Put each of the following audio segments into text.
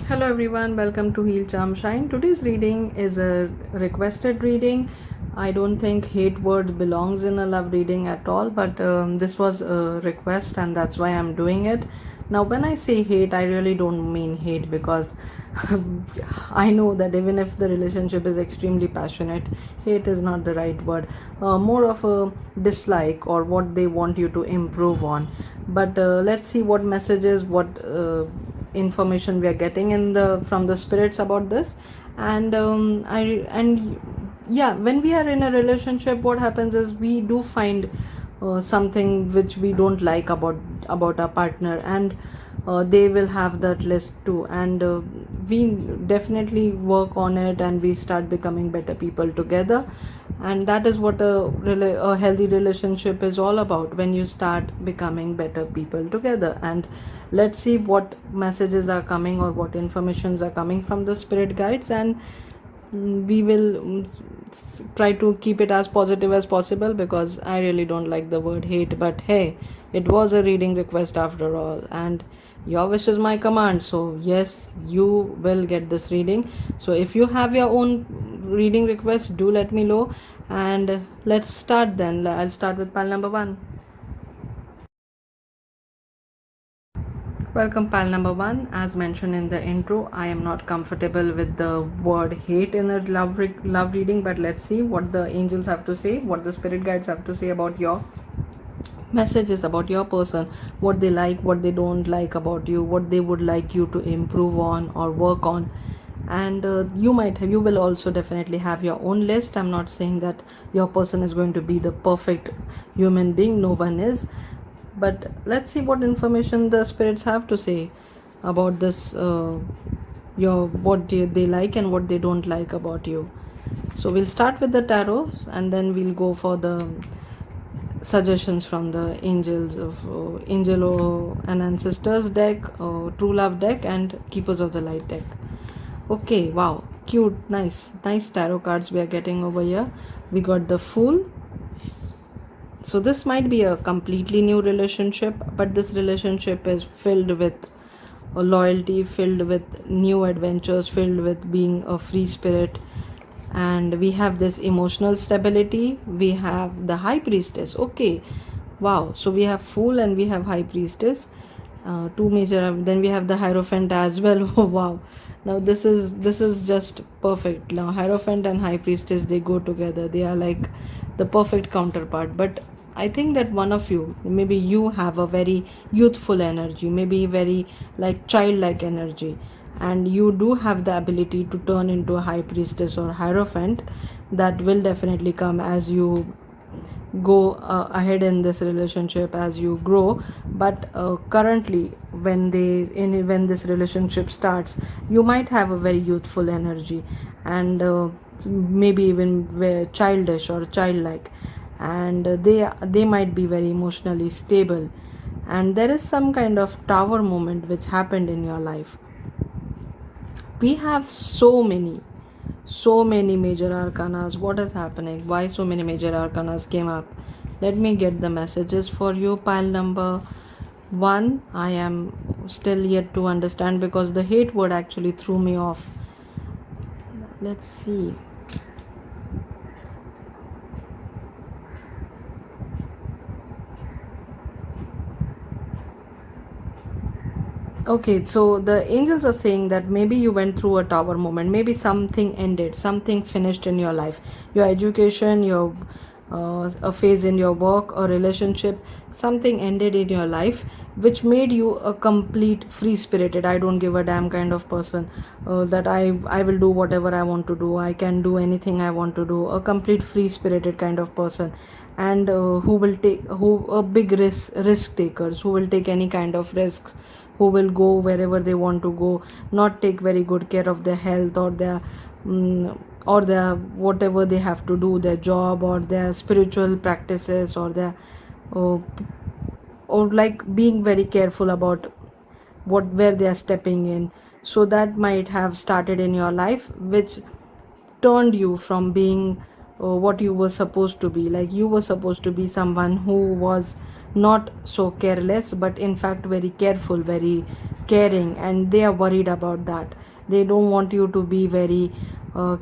Hello everyone, welcome to healcharmshine. Today's reading is a requested reading. I don't think hate word belongs in a love reading at all, but this was a request and that's why I'm doing it. Now, when I say hate, I really don't mean hate because I know that even if the relationship is extremely passionate, hate is not the right word. More of a dislike or what they want you to improve on. But let's see what messages, what information we are getting in the from the spirits about this. And yeah, when we are in a relationship, what happens is we do find something which we don't like about our partner, and they will have that list too, and we definitely work on it and we start becoming better people together. And that is what a healthy relationship is all about, when you start becoming better people together. And let's see what messages are coming or what informations are coming from the spirit guides, and we will try to keep it as positive as possible, because I really don't like the word hate. But hey, it was a reading request after all, and your wish is my command, so yes, you will get this reading. So if you have your own reading request, do let me know. And let's start then. I'll start with pile number 1. Welcome, pal number 1. As mentioned in the intro, I am not comfortable with the word hate in a love reading, but let's see what the angels have to say, what the spirit guides have to say about your messages, about your person, what they like, what they don't like about you, what they would like you to improve on or work on. And you will also definitely have your own list. I'm not saying that your person is going to be the perfect human being, no one is. But let's see what information the spirits have to say about this, your what they like and what they don't like about you. So we'll start with the tarot, and then we'll go for the suggestions from the angels of angel and ancestors deck, true love deck, and keepers of the light deck. Okay, wow, cute, nice tarot cards we are getting over here. We got the Fool. So this might be a completely new relationship, but this relationship is filled with loyalty, filled with new adventures, filled with being a free spirit. And we have this emotional stability. We have the High Priestess. Okay, wow, so we have Fool and we have High Priestess, two major. Then we have the Hierophant as well. Oh wow, now this is just perfect. Now Hierophant and High Priestess, they go together, they are like the perfect counterpart. But I think that one of you, maybe you have a very youthful energy, maybe very like childlike energy, and you do have the ability to turn into a High Priestess or Hierophant. That will definitely come as you go ahead in this relationship, as you grow. But currently, when this relationship starts, you might have a very youthful energy, and maybe even very childish or childlike. And they might be very emotionally stable, and there is some kind of tower moment which happened in your life. We have so many major arcanas. What is happening? Why so many major arcanas came up? Let me get the messages for you. Pile number 1, I am still yet to understand, because the hate word actually threw me off. Let's see. Okay, so the angels are saying that maybe you went through a tower moment, maybe something ended, something finished in your life, your education, your a phase in your work or relationship, something ended in your life which made you a complete free spirited, I don't give a damn kind of person, that I will do whatever I want to do, I can do anything I want to do, a complete free spirited kind of person. And who will take, who a big risk takers, who will take any kind of risks, who will go wherever they want to go, not take very good care of their health or their or their whatever they have to do, their job or their spiritual practices, or their uh, or like being very careful about what where they are stepping in. So that might have started in your life, which turned you from being what you were supposed to be. Like, you were supposed to be someone who was not so careless, but in fact very careful, very caring, and they are worried about that. They don't want you to be very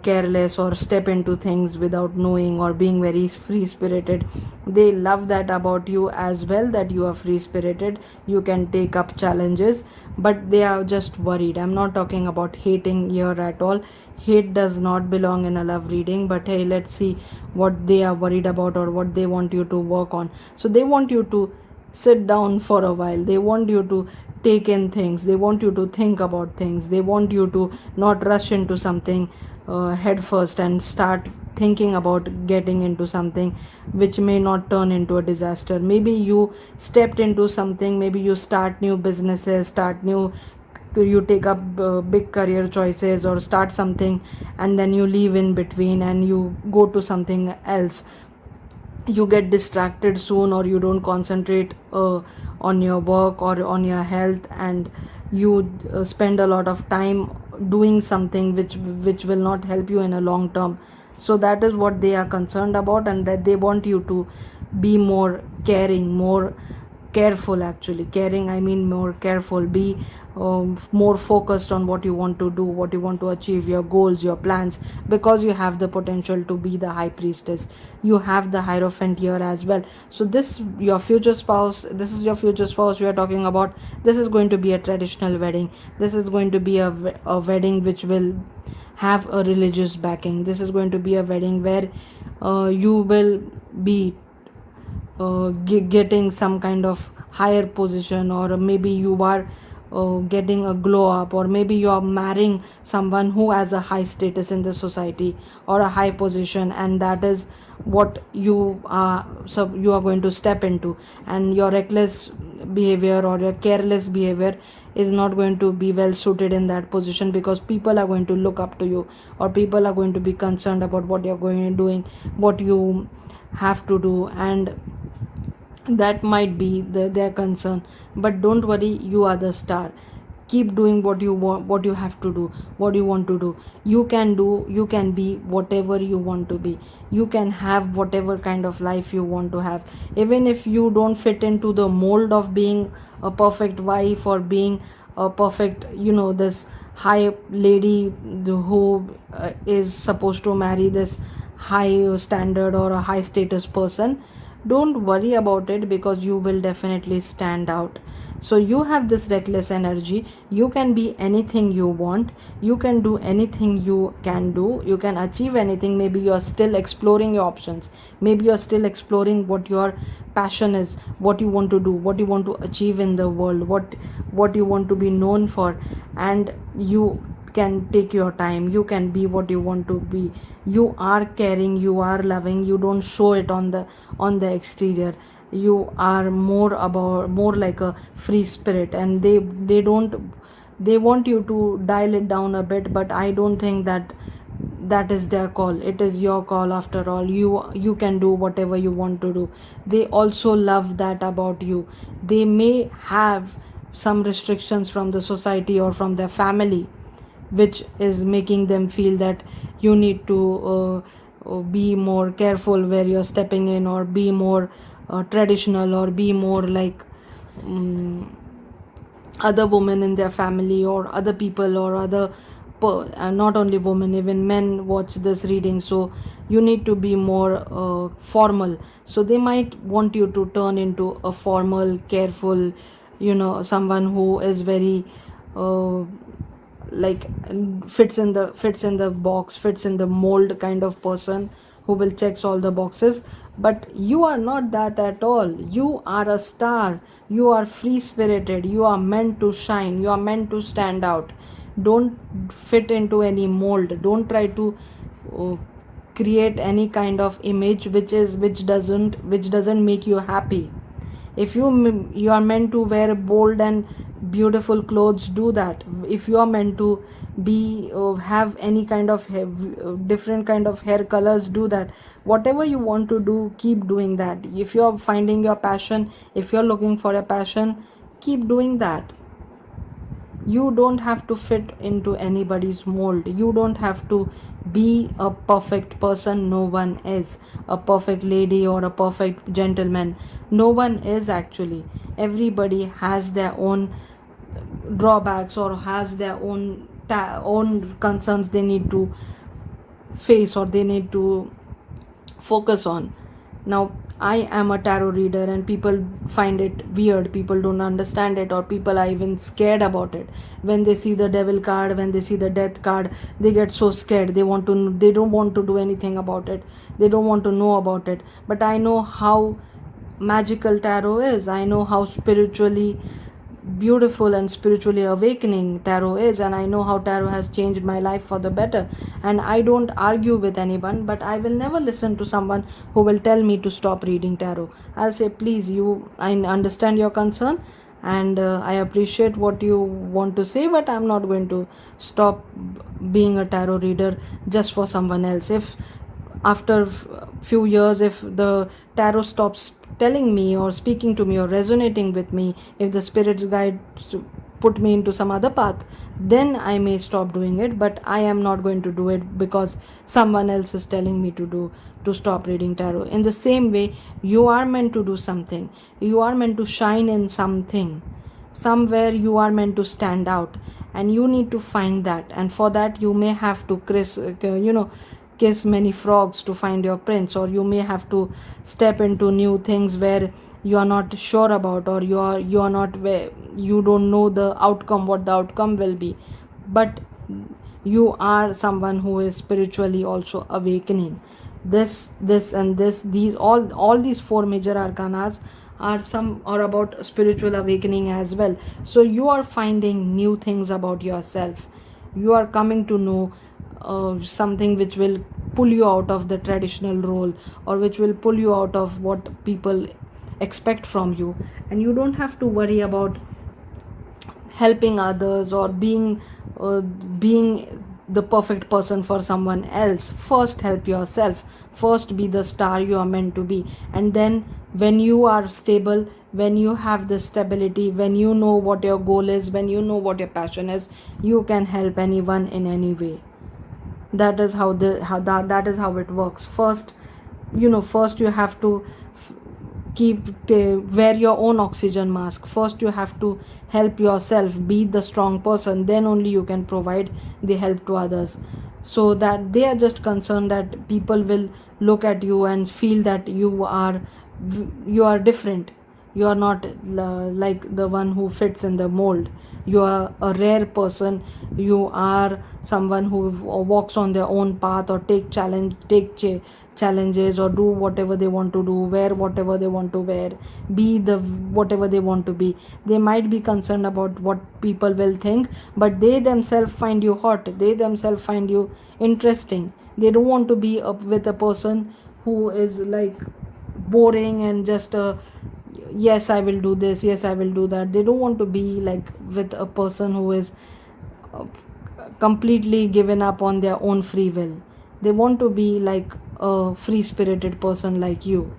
careless or step into things without knowing, or being very free spirited. They love that about you as well, that you are free spirited, you can take up challenges, but they are just worried. I'm not talking about hating here at all. Hate does not belong in a love reading, but hey, let's see what they are worried about or what they want you to work on. So they want you to sit down for a while, they want you to take in things, they want you to think about things, they want you to not rush into something head first and start thinking about getting into something which may not turn into a disaster. Maybe you stepped into something, maybe you start new businesses, start new, you take up big career choices or start something, and then you leave in between and you go to something else. You get distracted soon, or you don't concentrate on your work or on your health, and you spend a lot of time doing something which will not help you in a long term. So that is what they are concerned about, and that they want you to be more caring, more careful. Actually, caring, I mean more careful. Be more focused on what you want to do, what you want to achieve, your goals, your plans, because you have the potential to be the high priestess. You have the hierophant here as well. So this, your future spouse, this is your future spouse we are talking about. This is going to be a traditional wedding. This is going to be a wedding which will have a religious backing. This is going to be a wedding where you will be getting some kind of higher position, or maybe you are getting a glow up, or maybe you are marrying someone who has a high status in the society or a high position, and that is what you are, so you are going to step into. And your reckless behavior or your careless behavior is not going to be well suited in that position, because people are going to look up to you, or people are going to be concerned about what you're going to doing, what you have to do, and that might be their concern. But don't worry, you are the star. Keep doing what you want, what you have to do, what you want to do. You can do, you can be whatever you want to be. You can have whatever kind of life you want to have. Even if you don't fit into the mold of being a perfect wife, or being a perfect, this high lady who is supposed to marry this high standard or a high status person, don't worry about it, because you will definitely stand out. So you have this reckless energy. You can be anything you want. You can do anything you can do. You can achieve anything. Maybe you're still exploring your options. Maybe you're still exploring what your passion is, what you want to do, what you want to achieve in the world, what you want to be known for. And you can take your time, you can be what you want to be. You are caring, you are loving, you don't show it on the exterior. You are more like a free spirit, and they want you to dial it down a bit, but I don't think that is their call. It is your call after all. You can do whatever you want to do. They also love that about you. They may have some restrictions from the society or from their family, which is making them feel that you need to be more careful where you're stepping in, or be more traditional, or be more like other women in their family, or other people, or other not only women, even men watch this reading. So you need to be more formal. So they might want you to turn into a formal, careful, someone who is very like fits in the box, fits in the mold kind of person, who will checks all the boxes. But you are not that at all. You are a star. You are free spirited. You are meant to shine. You are meant to stand out. Don't fit into any mold. Don't try to uh, create any kind of image which doesn't make you happy. If you are meant to wear bold and beautiful clothes, do that. If you are meant to be have any kind of different kind of hair colors, do that. Whatever you want to do, keep doing that. If you are finding your passion, if you are looking for a passion, keep doing that. You don't have to fit into anybody's mold. You don't have to be a perfect person. No one is a perfect lady or a perfect gentleman. No one is actually. Everybody has their own drawbacks or has their own concerns they need to face or they need to focus on. Now, I am a tarot reader and people find it weird, people don't understand it, or people are even scared about it. When they see the devil card, when they see the death card, they get so scared. They don't want to do anything about it. They don't want to know about it. But I know how magical tarot is. I know how spiritually beautiful and spiritually awakening tarot is, and I know how tarot has changed my life for the better. And I don't argue with anyone, but I will never listen to someone who will tell me to stop reading tarot. I'll say, please, I understand your concern, and I appreciate what you want to say, but I'm not going to stop being a tarot reader just for someone else. If after few years, if the tarot stops telling me or speaking to me or resonating with me, if the spirit's guide put me into some other path, then I may stop doing it. But I am not going to do it because someone else is telling me to stop reading tarot. In the same way, you are meant to do something. You are meant to shine in something. Somewhere you are meant to stand out, and you need to find that. And for that, you may have to kiss many frogs to find your prince, or you may have to step into new things where you are not sure about, or you are not where you don't know the outcome, what the outcome will be. But you are someone who is spiritually also awakening. This and this these all these four major arcanas are about spiritual awakening as well. So you are finding new things about yourself. You are coming to know something which will pull you out of the traditional role, or which will pull you out of what people expect from you. And you don't have to worry about helping others or being the perfect person for someone else. First help yourself. First be the star you are meant to be. And then when you are stable, when you have the stability, when you know what your goal is, when you know what your passion is, you can help anyone in any way. That is that is how it works. First, first you have to wear your own oxygen mask. First you have to help yourself, be the strong person, then only you can provide the help to others. So that they are just concerned that people will look at you and feel that you are different. You are not like the one who fits in the mold. You are a rare person. You are someone who walks on their own path, or challenges, or do whatever they want to do, wear whatever they want to wear, be the whatever they want to be. They might be concerned about what people will think, but they themselves find you hot. They themselves find you interesting. They don't want to be up with a person who is like boring and just a yes I will do this, yes I will do that. They don't want to be like with a person who is uh, completely given up on their own free will. They want to be like a free spirited person like you.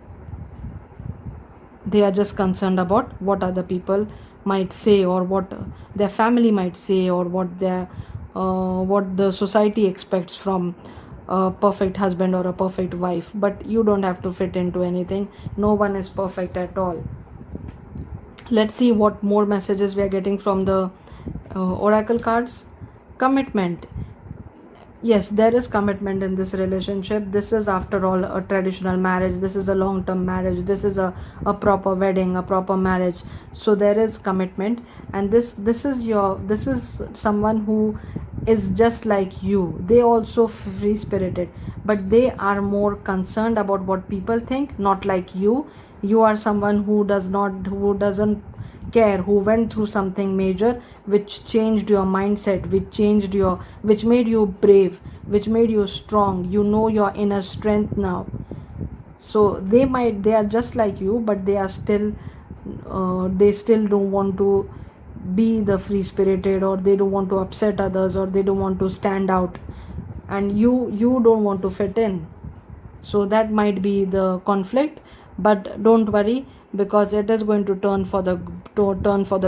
They are just concerned about what other people might say, or what their family might say, or what the society expects from a perfect husband or a perfect wife. But you don't have to fit into anything. No one is perfect at all. Let's see what more messages we are getting from the oracle cards. Commitment. Yes, there is commitment in this relationship. This is, after all, a traditional marriage. This is a long term marriage. This is a proper wedding, a proper marriage. So there is commitment. And this is someone who is just like you. They also free spirited, but they are more concerned about what people think, not like you. You are someone who doesn't care, who went through something major, which changed your mindset, which made you brave, which made you strong. You know your inner strength now. So they are just like you, but they still don't want to be the free spirited, or they don't want to upset others, or they don't want to stand out, and you don't want to fit in. So that might be the conflict. But don't worry, because it is going to turn for the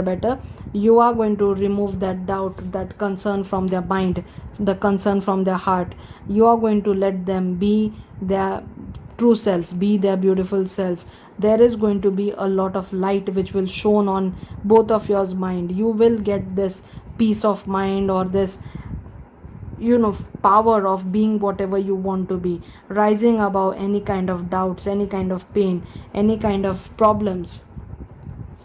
better. You are going to remove that doubt, that concern from their mind, the concern from their heart. You are going to let them be their true self, be their beautiful self, there is going to be a lot of light which will shone on both of yours mind. You will get this peace of mind, or this power of being whatever you want to be, rising above any kind of doubts, any kind of pain, any kind of problems.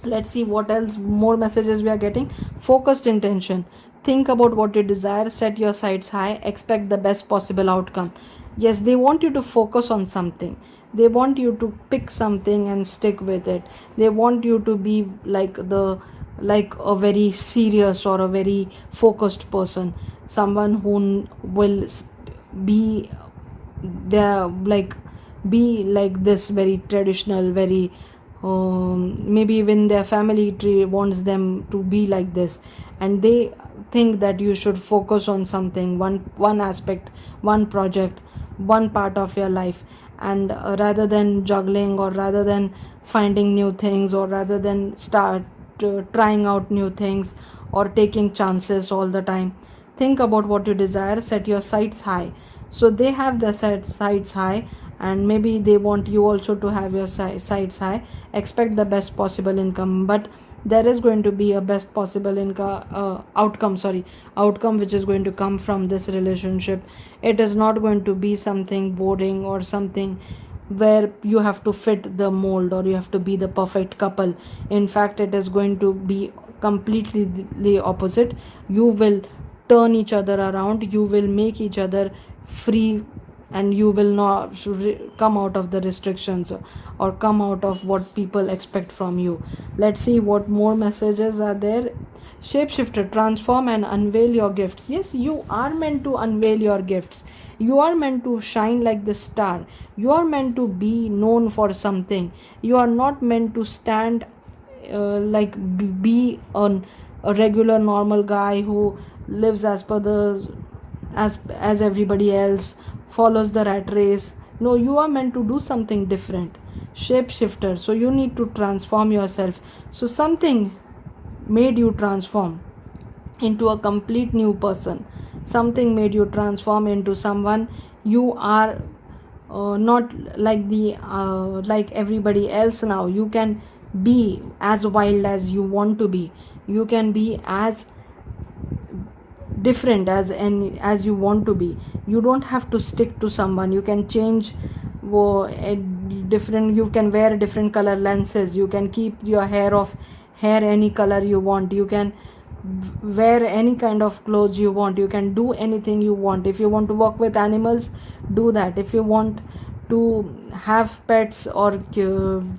Let's see what else more messages we are getting. Focused intention. Think about what you desire, set your sights high, expect the best possible outcome. Yes, they want you to focus on something, they want you to pick something and stick with it. They want you to be like a very serious or a very focused person, someone who will be there, like be like this, very traditional, very maybe even their family tree wants them to be like this, and they think that you should focus on something, one aspect, one project, one part of your life. And rather than juggling, or rather than finding new things, or rather than start trying out new things, or taking chances all the time, think about what you desire, set your sights high. So they have their sights high, and maybe they want you also to have your sights high. Expect the best possible income, but there is going to be a best possible income outcome which is going to come from this relationship. It is not going to be something boring or something where you have to fit the mold, or you have to be the perfect couple. In fact, it is going to be completely the opposite. You will turn each other around, you will make each other free, and you will not come out of the restrictions, or come out of what people expect from you. Let's see what more messages are there. Shapeshifter, transform and unveil your gifts. Yes, you are meant to unveil your gifts. You are meant to shine like the star. You are meant to be known for something. You are not meant to stand be a regular normal guy who lives as per the as everybody else, follows the rat race. No, you are meant to do something different. Shapeshifter, so you need to transform yourself. So something made you transform into a complete new person. Something made you transform into someone. You are not like everybody else now. You can be as wild as you want to be. You can be as different as you want to be. You don't have to stick to someone. You can change different. You can wear different color lenses. You can keep your hair any color you want. You can wear any kind of clothes you want. You can do anything you want. If you want to work with animals, do that. If you want to have pets, or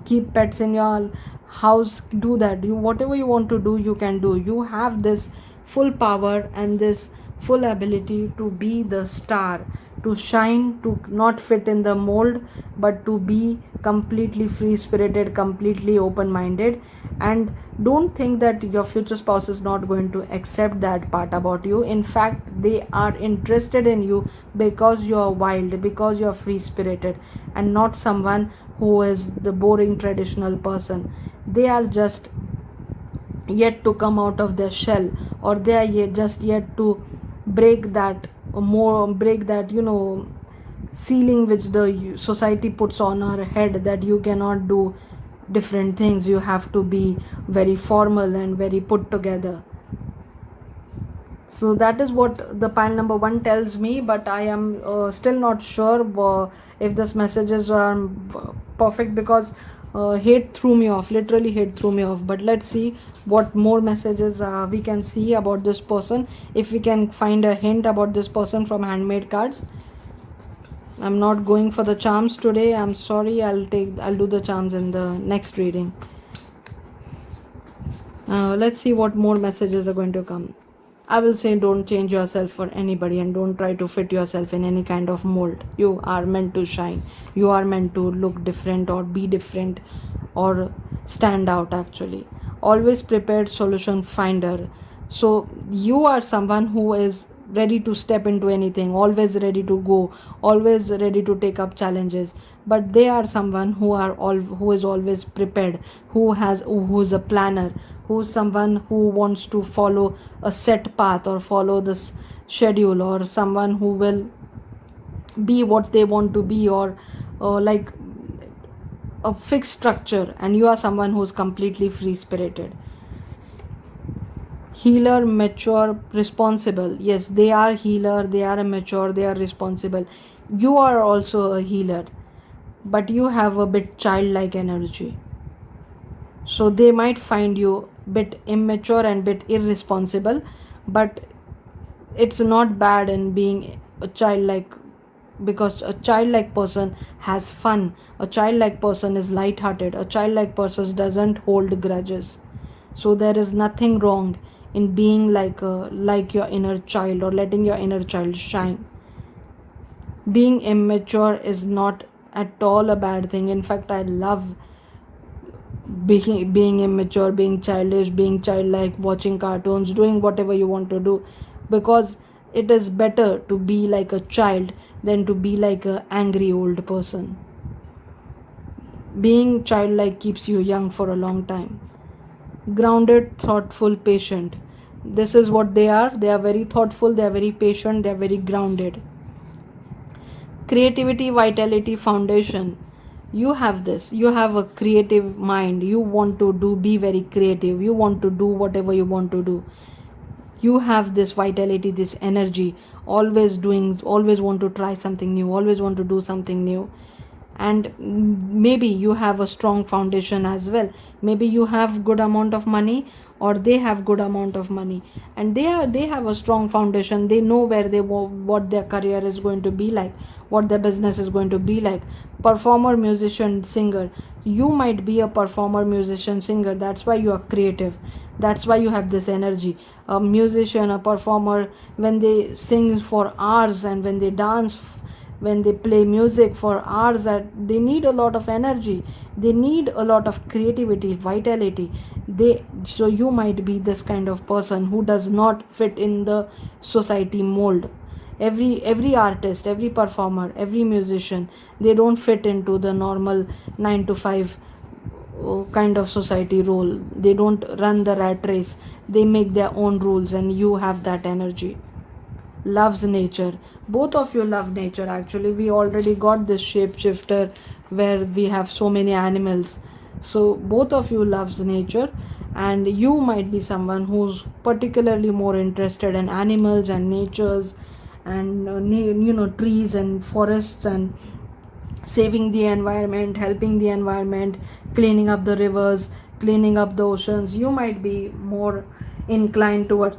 keep pets in your house, do that. You whatever you want to do, you can do. You have this full power and this full ability to be the star, to shine, to not fit in the mold, but to be completely free spirited, completely open minded. And don't think that your future spouse is not going to accept that part about you. In fact, they are interested in you because you are wild, because you are free spirited, and not someone who is the boring traditional person. They are just yet to come out of their shell, or they are just yet to break that ceiling which the society puts on our head, that you cannot do different things. You have to be very formal and very put together. So that is what the pile number 1 tells me, but I am still not sure if this messages are perfect, because hate threw me off, literally hate threw me off. But let's see what more messages we can see about this person, if we can find a hint about this person from handmade cards. I'm not going for the charms today, I'm sorry. I'll do the charms in the next reading. Let's see what more messages are going to come. I will say, don't change yourself for anybody, and don't try to fit yourself in any kind of mold. You are meant to shine. You are meant to look different, or be different, or stand out actually. Always prepared, solution finder. So you are someone who is ready to step into anything, always ready to go, always ready to take up challenges. But they are someone who is always prepared, who is a planner, who's someone who wants to follow a set path, or follow this schedule, or someone who will be what they want to be, or like a fixed structure, and you are someone who's completely free spirited. Healer, mature, responsible. Yes, they are healer, they are a mature, they are responsible. You are also a healer, but you have a bit childlike energy. So they might find you bit immature and bit irresponsible, but it's not bad in being a childlike, because a childlike person has fun, a childlike person is light-hearted, a childlike person doesn't hold grudges. So there is nothing wrong in being like your inner child, or letting your inner child shine. Being immature is not at all a bad thing. In fact, I love being immature, being childish, being childlike, watching cartoons, doing whatever you want to do, because it is better to be like a child than to be like a angry old person. Being childlike keeps you young for a long time. Grounded, thoughtful, patient. This is what they are. They are very thoughtful, they are very patient, they are very grounded. Creativity, vitality, foundation. You have this, you have a creative mind, you want to be very creative, you want to do whatever you want to do. You have this vitality, this energy, always doing, always want to try something new, always want to do something new. And maybe you have a strong foundation as well. Maybe you have good amount of money, or they have good amount of money, and they have a strong foundation. They know where what their career is going to be like, what their business is going to be like. Performer, musician, singer. You might be a performer, musician, singer, that's why you are creative, that's why you have this energy. A musician, a performer, when they sing for hours, and when they dance, when they play music for hours, that they need a lot of energy, they need a lot of creativity, vitality. So you might be this kind of person who does not fit in the society mold. Every artist, every performer, every musician, they don't fit into the normal 9 to 5 kind of society role. They don't run the rat race, they make their own rules, and you have that energy. Loves nature. Both of you love nature. Actually, we already got this shapeshifter where we have so many animals. So both of you loves nature, and you might be someone who's particularly more interested in animals and natures, and trees and forests, and saving the environment, helping the environment, cleaning up the rivers, cleaning up the oceans. You might be more inclined toward,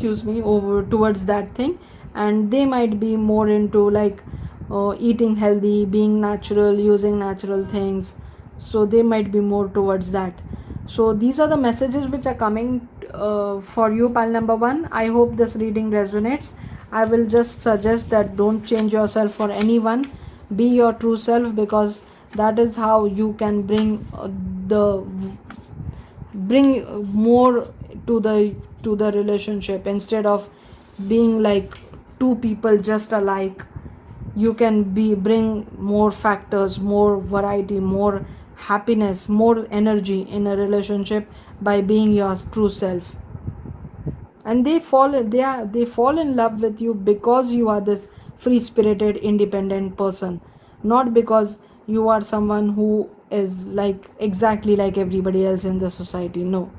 over towards that thing. And they might be more into like eating healthy, being natural, using natural things. So they might be more towards that. So these are the messages which are coming for you, pile number 1. I hope this reading resonates. I will just suggest that don't change yourself for anyone. Be your true self, because that is how you can bring more to the relationship. Instead of being like two people just alike, you can bring more factors, more variety, more happiness, more energy in a relationship by being your true self. And they fall in love with you because you are this free spirited, independent person, not because you are someone who is like exactly like everybody else in the society. No,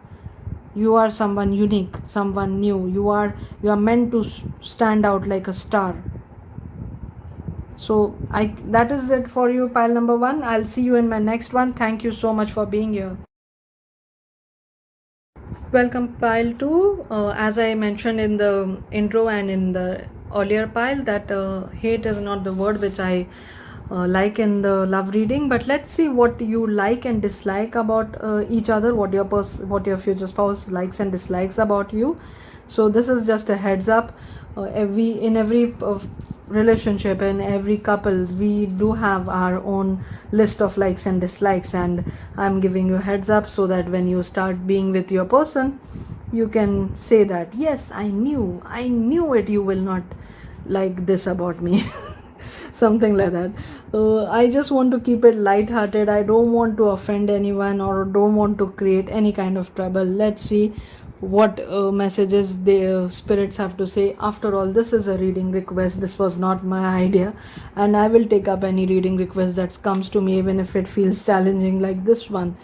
you are someone unique, someone new. You are meant to stand out like a star. So that is it for you, pile number 1. I'll see you in my next one. Thank you so much for being here. Welcome, pile 2. As I mentioned in the intro and in the earlier pile, that hate is not the word which I like in the love reading. But let's see what you like and dislike about each other, what your future spouse likes and dislikes about you. So this is just a heads up. In every relationship, in every couple, we do have our own list of likes and dislikes, and I'm giving you heads up so that when you start being with your person, you can say that, yes, I knew it, you will not like this about me. Something like that. I just want to keep it light-hearted. I don't want to offend anyone, or don't want to create any kind of trouble. Let's see what messages the spirits have to say. After all, this is a reading request, this was not my idea, and I will take up any reading request that comes to me, even if it feels challenging like this one,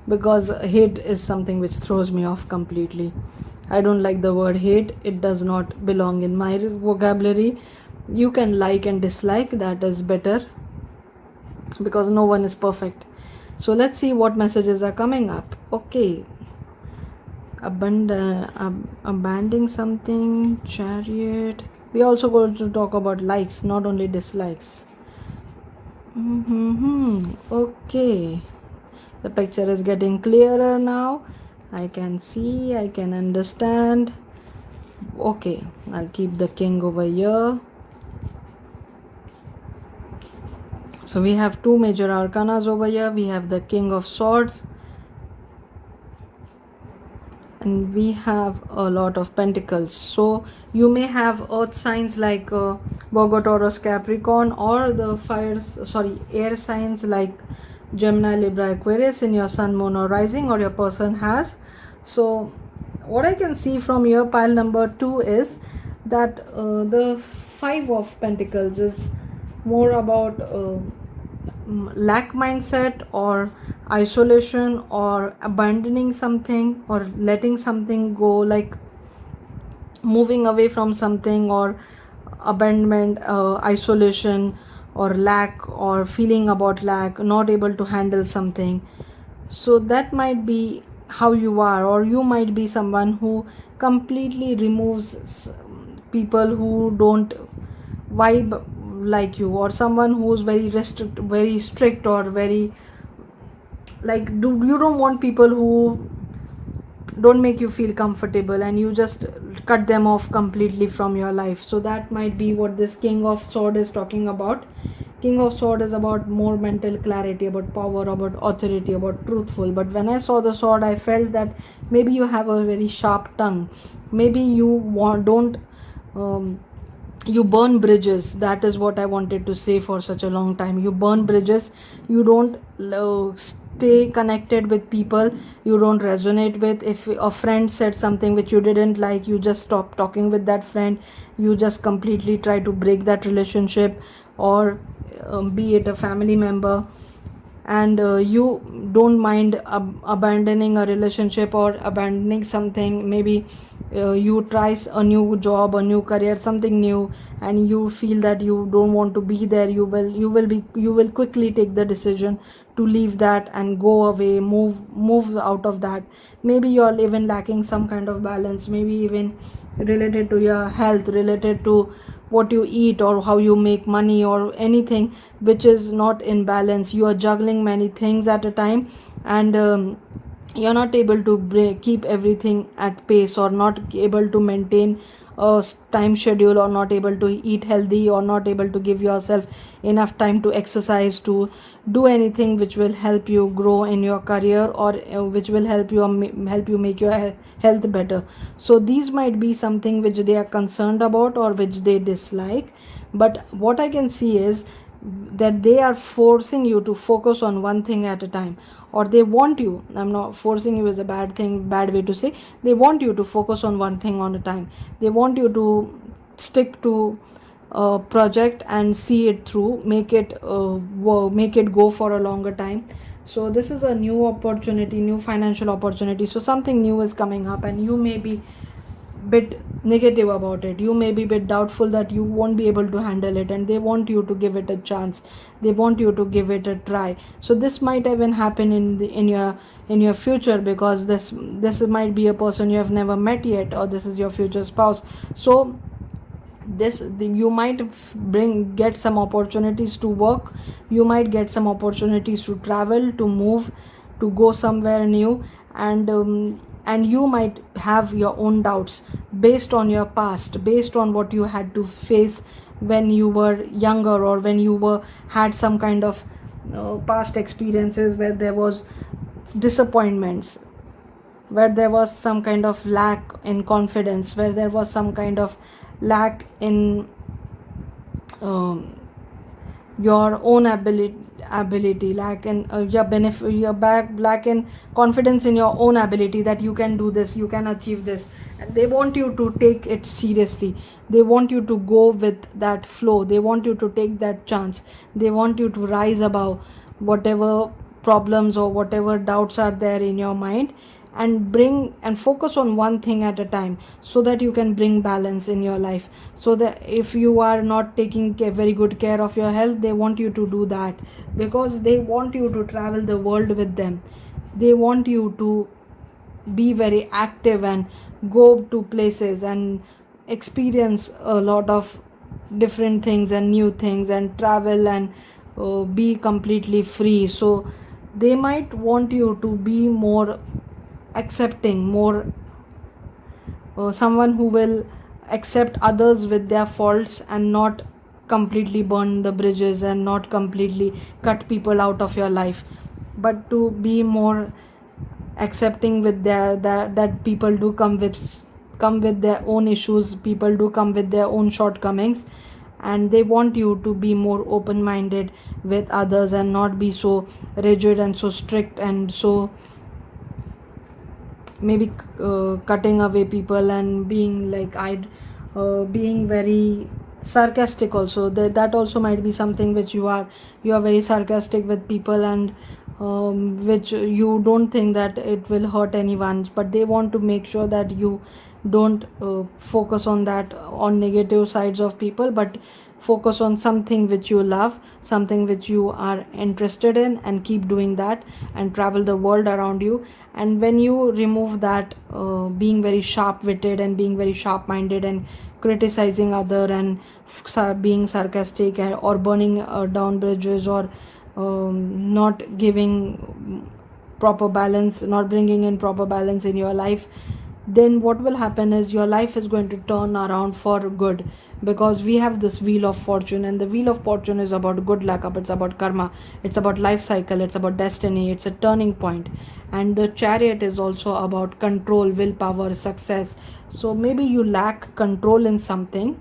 because hate is something which throws me off completely. I don't like the word hate, it does not belong in my vocabulary. You can like and dislike, that is better, because no one is perfect. So let's see what messages are coming up. Okay, abandoning something, chariot. We also going to talk about likes, not only dislikes. Okay, the picture is getting clearer now. I can see, I can understand. Okay, I'll keep the king over here. So we have two major arcanas over here. We have the king of swords, and we have a lot of pentacles. So you may have earth signs like Virgo, Taurus, Capricorn, or the air signs like Gemini, Libra, Aquarius in your sun, moon, or rising, or your person has. So what I can see from your pile number 2 is that the 5 of pentacles is more about lack mindset, or isolation, or abandoning something, or letting something go, like moving away from something, or abandonment, isolation, or lack, or feeling about lack, not able to handle something. So that might be how you are, or you might be someone who completely removes people who don't vibe like you, or someone who's very strict, or very like you don't want people who don't make you feel comfortable, and you just cut them off completely from your life. So that might be what this king of sword is talking about. King of sword is about more mental clarity, about power, about authority, about truthful. But when I saw the sword, I felt that maybe you have a very sharp tongue, maybe don't you burn bridges. That is what I wanted to say for such a long time. You burn bridges, you don't stay connected with people you don't resonate with. If a friend said something which you didn't like, you just stop talking with that friend, you just completely try to break that relationship, or be it a family member, and you don't mind abandoning a relationship, or abandoning something. Maybe you try a new job, a new career, something new, and you feel that you don't want to be there. You will quickly take the decision to leave that and go away, move out of that. Maybe you're even lacking some kind of balance, maybe even related to your health, related to what you eat, or how you make money, or anything which is not in balance. You are juggling many things at a time, and you're not able to keep everything at pace, or not able to maintain a time schedule, or not able to eat healthy, or not able to give yourself enough time to exercise, to do anything which will help you grow in your career, or which will help you make your health better. So these might be something which they are concerned about, or which they dislike. But what I can see is that they are forcing you to focus on one thing at a time, or they want you, I'm not forcing you, is a bad way to say. They want you to focus on one thing on a time. They want you to stick to a project and see it through, make it go for a longer time. So this is a new opportunity, new financial opportunity. So something new is coming up, and you may be bit negative about it. You may be bit doubtful that you won't be able to handle it, and they want you to give it a chance, they want you to give it a try. So this might even happen in your future, because this might be a person you have never met yet, or this is your future spouse. So you might get some opportunities to work, you might get some opportunities to travel, to move, to go somewhere new, and you might have your own doubts based on your past, based on what you had to face when you were younger, or when you had some kind of past experiences where there was disappointments, where there was some kind of lack in confidence, where there was some kind of lack in your own ability, lack in your benefit, your back lack in confidence in your own ability, that you can do this, you can achieve this. And they want you to take it seriously, they want you to go with that flow, they want you to take that chance, they want you to rise above whatever problems or whatever doubts are there in your mind, and bring and focus on one thing at a time, so that you can bring balance in your life. So that if you are not taking very good care of your health, they want you to do that, because they want you to travel the world with them, they want you to be very active and go to places and experience a lot of different things and new things and travel and be completely free. So they might want you to be more accepting, more someone who will accept others with their faults, and not completely burn the bridges and not completely cut people out of your life, but to be more accepting with that people do come with their own issues, people do come with their own shortcomings, and they want you to be more open minded with others and not be so rigid and so strict and so maybe cutting away people and being like being very sarcastic also. That also might be something which you are very sarcastic with people, and which you don't think that it will hurt anyone, but they want to make sure that you don't focus on that, on negative sides of people, but focus on something which you love, something which you are interested in, and keep doing that and travel the world around you. And when you remove that being very sharp witted and being very sharp minded and criticizing other and being sarcastic or burning down bridges, or not giving proper balance, not bringing in proper balance in your life, then what will happen is your life is going to turn around for good, because we have this wheel of fortune, and the wheel of fortune is about good luck, it's about karma, it's about life cycle, it's about destiny, it's a turning point. And the chariot is also about control, willpower, success. So maybe you lack control in something,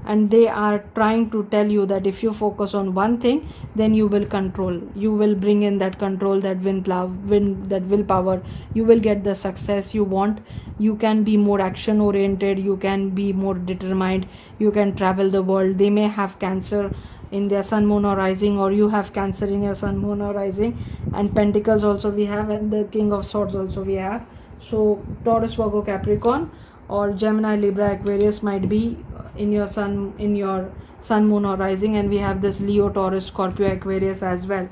and they are trying to tell you that if you focus on one thing, then you will control, you will bring in that control, that that willpower, you will get the success you want, you can be more action oriented, you can be more determined, you can travel the world. They may have cancer in their sun, moon or rising, or you have cancer in your sun, moon or rising, and pentacles also we have, and the king of swords also we have. So Taurus, Virgo, Capricorn, or Gemini, Libra, Aquarius might be in your sun, moon or rising, and we have this Leo, Taurus, Scorpio, Aquarius as well.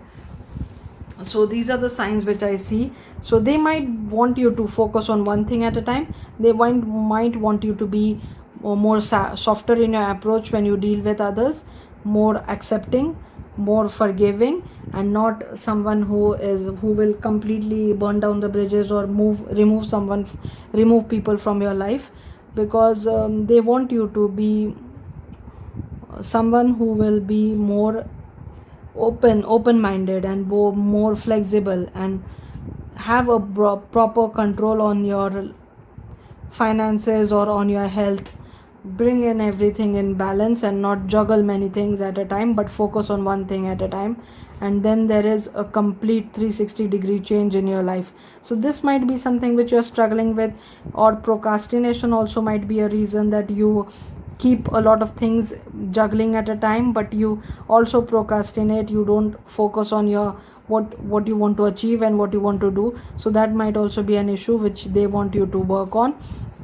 So these are the signs which I see. So they might want you to focus on one thing at a time, they might want you to be more softer in your approach when you deal with others, more accepting, more forgiving, and not someone who will completely burn down the bridges or remove people from your life, because they want you to be someone who will be more open minded and more flexible, and have a proper control on your finances or on your health. Bring in everything in balance and not juggle many things at a time, but focus on one thing at a time, and then there is a complete 360-degree change in your life. So this might be something which you're struggling with, or procrastination also might be a reason that you keep a lot of things juggling at a time, but you also procrastinate, you don't focus on your what you want to achieve and what you want to do. So that might also be an issue which they want you to work on,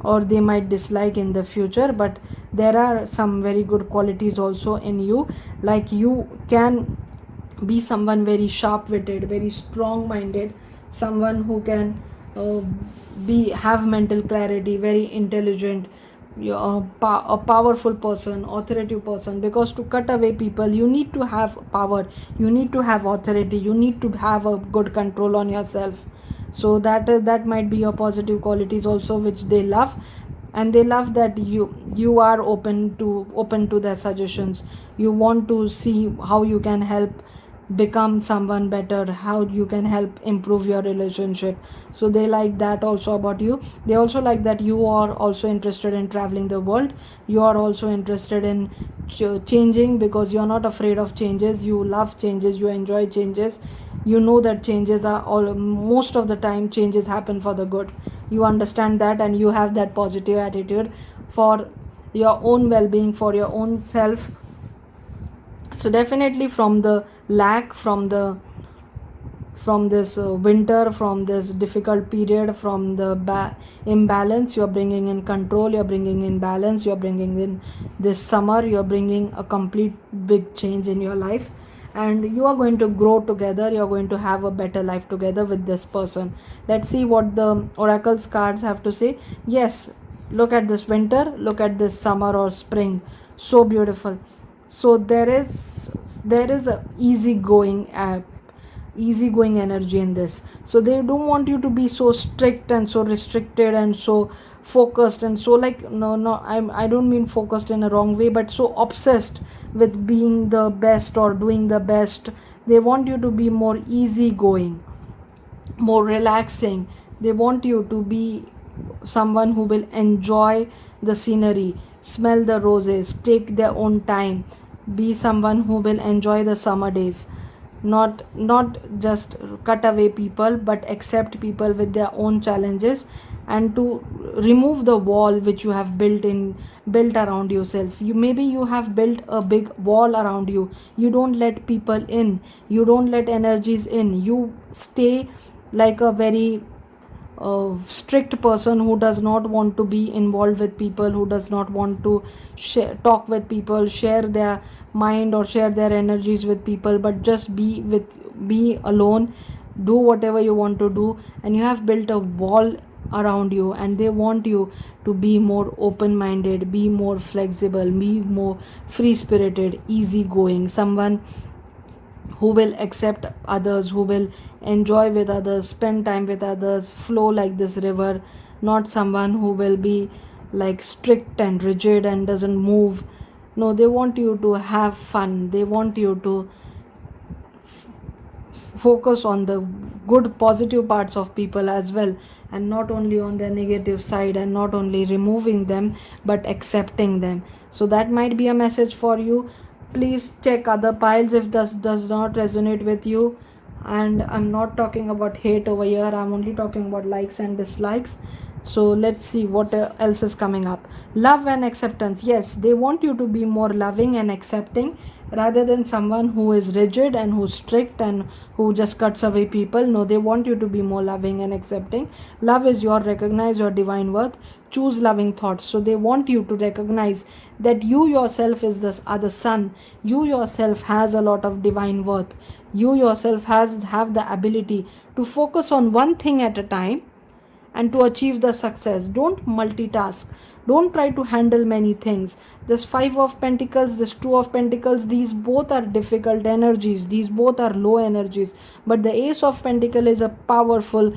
or they might dislike in the future. But there are some very good qualities also in you, like you can be someone very sharp witted, very strong minded, someone who can have mental clarity, very intelligent, a powerful person, authoritative person, because to cut away people you need to have power, you need to have authority, you need to have a good control on yourself. So that might be your positive qualities also, which they love. And they love that you are open to their suggestions, you want to see how you can help become someone better, how you can help improve your relationship. So they like that also about you. They also like that you are also interested in traveling the world. You are also interested in changing, because you are not afraid of changes. You love changes, you enjoy changes. You know that changes are all, most of the time changes happen for the good. You understand that, and you have that positive attitude for your own well-being, for your own self. So definitely from the lack, from this winter, from this difficult period, from the imbalance, you're bringing in control, you're bringing in balance, you're bringing in this summer, you're bringing a complete big change in your life, and you are going to grow together. You're going to have a better life together with this person. Let's see what the oracles cards have to say. Yes, look at this winter, look at this summer or spring, so beautiful. So there is a easygoing energy in this. So they don't want you to be so strict and so restricted and so focused and so, like, no, I don't mean focused in a wrong way, but so obsessed with being the best or doing the best. They want you to be more easygoing, more relaxing. They want you to be someone who will enjoy the scenery, smell the roses, take their own time, be someone who will enjoy the summer days, not just cut away people, but accept people with their own challenges, and to remove the wall which you have built around yourself. You have built a big wall around you. You don't let people in, you don't let energies in. You stay like a very strict person who does not want to be involved with people, who does not want to talk with people, share their mind or share their energies with people, but just be alone, do whatever you want to do. And you have built a wall around you, and they want you to be more open minded, be more flexible, be more free spirited, easy going, someone who will accept others, who will enjoy with others, spend time with others, flow like this river. Not someone who will be like strict and rigid and doesn't move. No, they want you to have fun. They want you to focus on the good positive parts of people as well, and not only on their negative side, and not only removing them but accepting them. So that might be a message for you. Please check other piles if this does not resonate with you. And I'm not talking about hate over here, I'm only talking about likes and dislikes. So let's see what else is coming up. Love and acceptance. Yes, they want you to be more loving and accepting, rather than someone who is rigid and who's strict and who just cuts away people. No, they want you to be more loving and accepting. Love is your recognize your divine worth, choose loving thoughts. So they want you to recognize that you yourself is this other sun. You yourself has a lot of divine worth. You yourself have the ability to focus on one thing at a time and to achieve the success. Don't multitask, don't try to handle many things. This 5 of Pentacles, this 2 of Pentacles, these both are difficult energies, these both are low energies, but the Ace of Pentacle is a powerful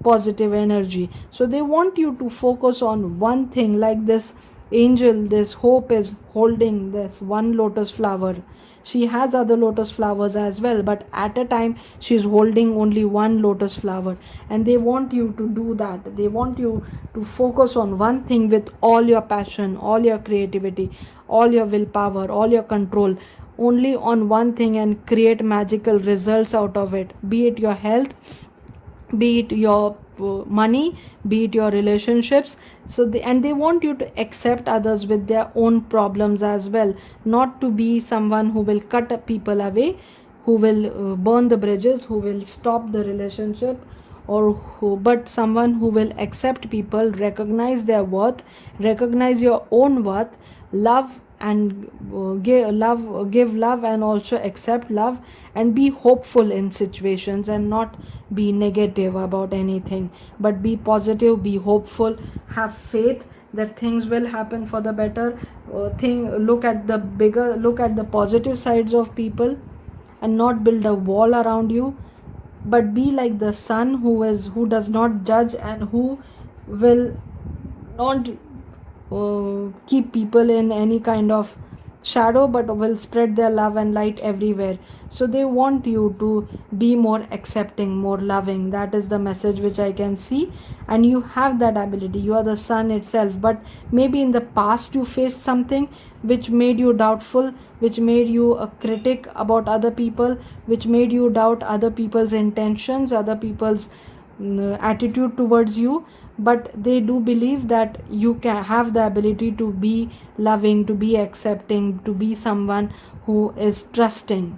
positive energy. So they want you to focus on one thing, like this angel, this hope is holding this one lotus flower. She has other lotus flowers as well, but at a time she's holding only one lotus flower. And they want you to do that. They want you to focus on one thing with all your passion, all your creativity, all your willpower, all your control, only on one thing, and create magical results out of it. Be it your health, be it your money, be it your relationships. So they want you to accept others with their own problems as well, not to be someone who will cut people away, who will burn the bridges, who will stop the relationship, or but someone who will accept people, recognize their worth, recognize your own worth, love and give love, and also accept love, and be hopeful in situations, and not be negative about anything, but be positive, be hopeful, have faith that things will happen for the better. Look at the positive sides of people, and not build a wall around you, but be like the sun who does not judge, and who will not keep people in any kind of shadow but will spread their love and light everywhere. So they want you to be more accepting, more loving. That is the message which I can see. And you have that ability, you are the sun itself. But maybe in the past you faced something which made you doubtful, which made you a critic about other people, which made you doubt other people's intentions, other people's attitude towards you. But they do believe that you can have the ability to be loving, to be accepting, to be someone who is trusting.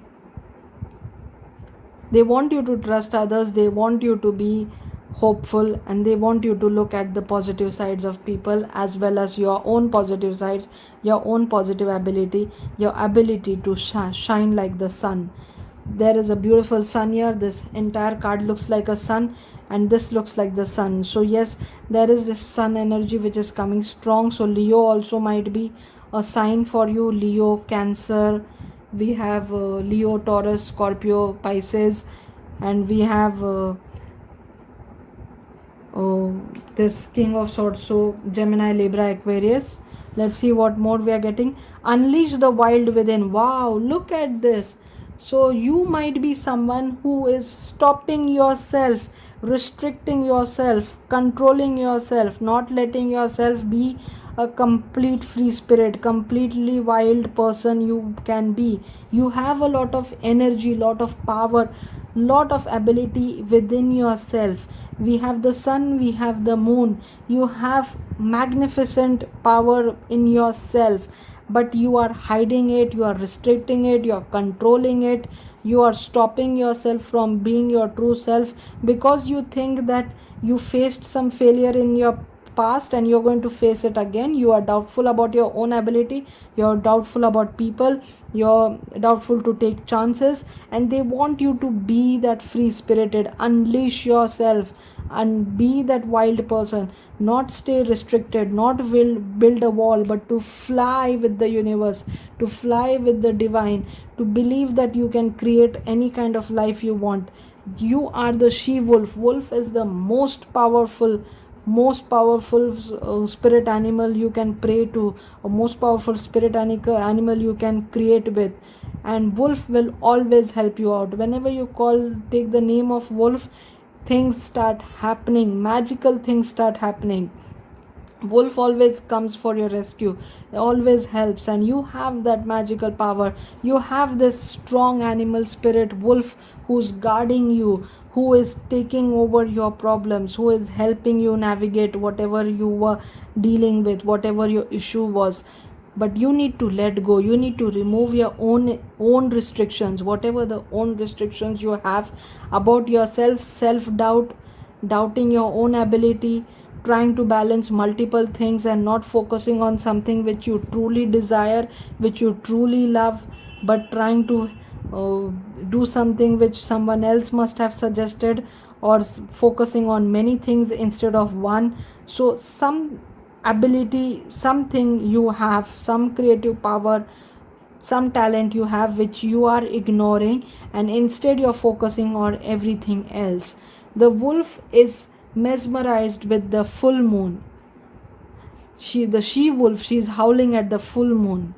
They want you to trust others, they want you to be hopeful, and they want you to look at the positive sides of people as well as your own positive sides, your own positive ability, your ability to shine like the sun. There is a beautiful sun here. This entire card looks like a sun, and this looks like the sun. So yes, there is this sun energy which is coming strong. So Leo also might be a sign for you. Leo, Cancer, we have Leo, Taurus, Scorpio, Pisces, and we have this King of Swords, so Gemini, Libra, Aquarius. Let's see what more we are getting. Unleash the wild within. Wow, look at this. So you might be someone who is stopping yourself, restricting yourself, controlling yourself, not letting yourself be a complete free spirit, completely wild person you can be. You have a lot of energy, lot of power, lot of ability within yourself. We have the sun, we have the moon. You have magnificent power in yourself, but you are hiding it, you are restricting it, you are controlling it, you are stopping yourself from being your true self because you think that you faced some failure in your past and you're going to face it again. You are doubtful about your own ability, you're doubtful about people, you're doubtful to take chances, and they want you to be that free spirited, unleash yourself and be that wild person, not stay restricted, not will build a wall, but to fly with the universe, to fly with the divine, to believe that you can create any kind of life you want. You are the she wolf. Wolf is the most powerful spirit animal you can pray to, or most powerful spirit animal you can create with. And wolf will always help you out. Whenever you take the name of wolf, things start happening, magical things start happening. Wolf always comes for your rescue, always helps, and you have that magical power. You have this strong animal spirit wolf who's guarding you, who is taking over your problems, who is helping you navigate whatever you were dealing with, whatever your issue was. But you need to let go, you need to remove your own restrictions, whatever the own restrictions you have about yourself, self doubt, doubting your own ability, trying to balance multiple things and not focusing on something which you truly desire, which you truly love, but trying to uh, do something which someone else must have suggested, or focusing on many things instead of one. So some ability, something you have, some creative power, some talent you have which you are ignoring, and instead you're focusing on everything else. The wolf is mesmerized with the full moon. The she wolf, she is howling at the full moon.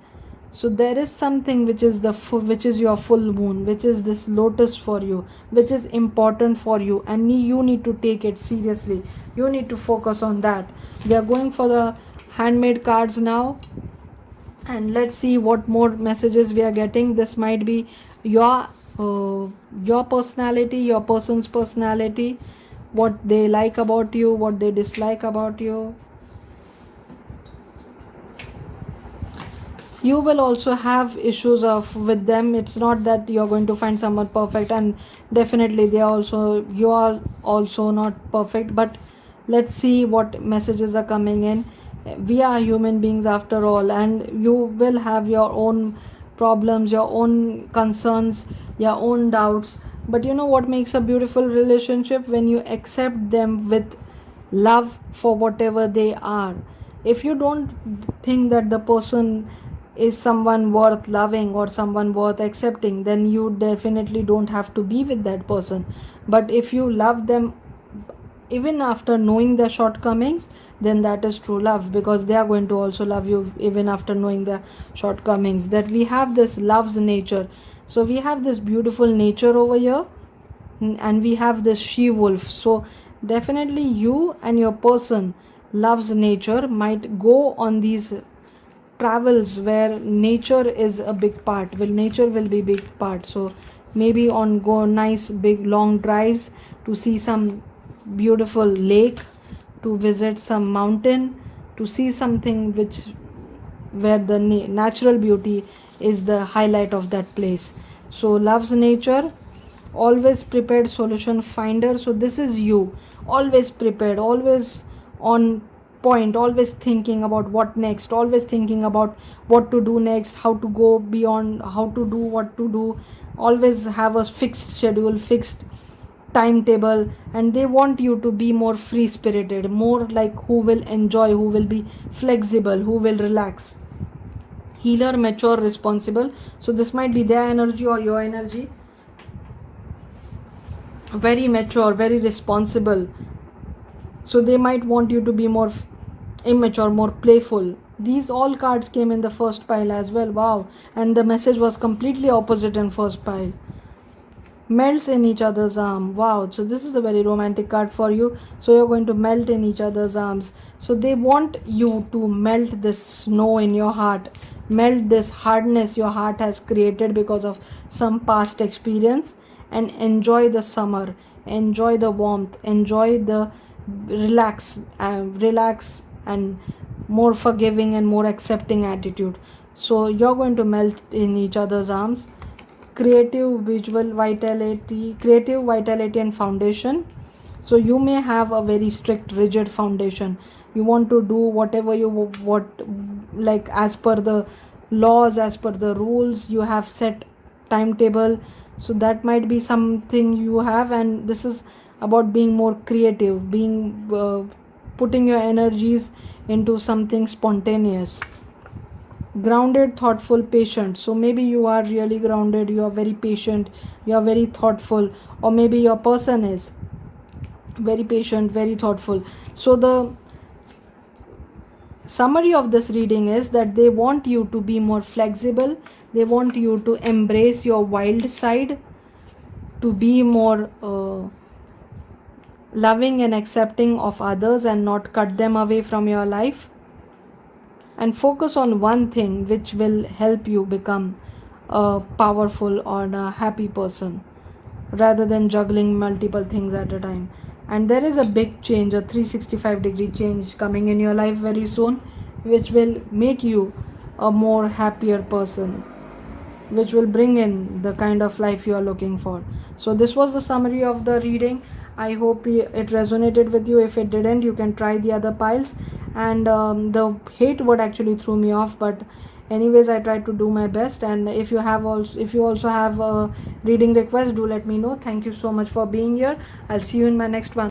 So there is something which is which is your full moon, which is this lotus for you, which is important for you, and you need to take it seriously. You need to focus on that. We are going for the handmade cards now, and let's see what more messages we are getting. This might be your personality, your person's personality, what they like about you, what they dislike about you. You will also have issues with them. It's not that you're going to find someone perfect, and definitely you are also not perfect. But let's see what messages are coming in. We are human beings after all, and you will have your own problems, your own concerns, your own doubts. But you know what makes a beautiful relationship? When you accept them with love for whatever they are. If you don't think that the person is someone worth loving or someone worth accepting, then you definitely don't have to be with that person. But if you love them even after knowing their shortcomings, then that is true love, because they are going to also love you even after knowing their shortcomings. That we have this love's nature. So we have this beautiful nature over here, and we have this she wolf. So definitely you and your person loves nature might go on these travels where nature is a big part, will nature will be big part. So maybe on go nice big long drives to see some beautiful lake, to visit some mountain, to see something which where the natural beauty is the highlight of that place. So loves nature, always prepared solution finder. So this is you, always prepared, always on point, always thinking about what next, always thinking about what to do next, how to go beyond, how to do what to do, always have a fixed schedule, fixed timetable. And they want you to be more free spirited, more like who will enjoy, who will be flexible, who will relax. Healer, mature, responsible. So this might be their energy or your energy. Very mature, very responsible. So they might want you to be more immature, more playful. These all cards came in the first pile as well. Wow. And the message was completely opposite in first pile. Melts in each other's arm. Wow. So this is a very romantic card for you. So you're going to melt in each other's arms. So they want you to melt this snow in your heart, melt this hardness your heart has created because of some past experience, and enjoy the summer, enjoy the warmth, enjoy the relax and more forgiving and more accepting attitude. So you're going to melt in each other's arms. Creative vitality and foundation. So you may have a very strict rigid foundation. You want to do whatever you what like as per the laws, as per the rules, you have set timetable. So that might be something you have, and this is about being more creative, being putting your energies into something spontaneous. Grounded, thoughtful, patient. So maybe you are really grounded, you are very patient, you are very thoughtful, or maybe your person is very patient, very thoughtful. So the summary of this reading is that they want you to be more flexible, they want you to embrace your wild side, to be more loving and accepting of others and not cut them away from your life, and focus on one thing which will help you become a powerful or a happy person, rather than juggling multiple things at a time. And there is a big change, a 365-degree change coming in your life very soon, which will make you a more happier person, which will bring in the kind of life you are looking for. So this was the summary of the reading. I hope it resonated with you. If it didn't, you can try the other piles. And the hate word actually threw me off, but anyways I tried to do my best. And if you also have a reading request, do let me know. Thank you so much for being here. I'll see you in my next one.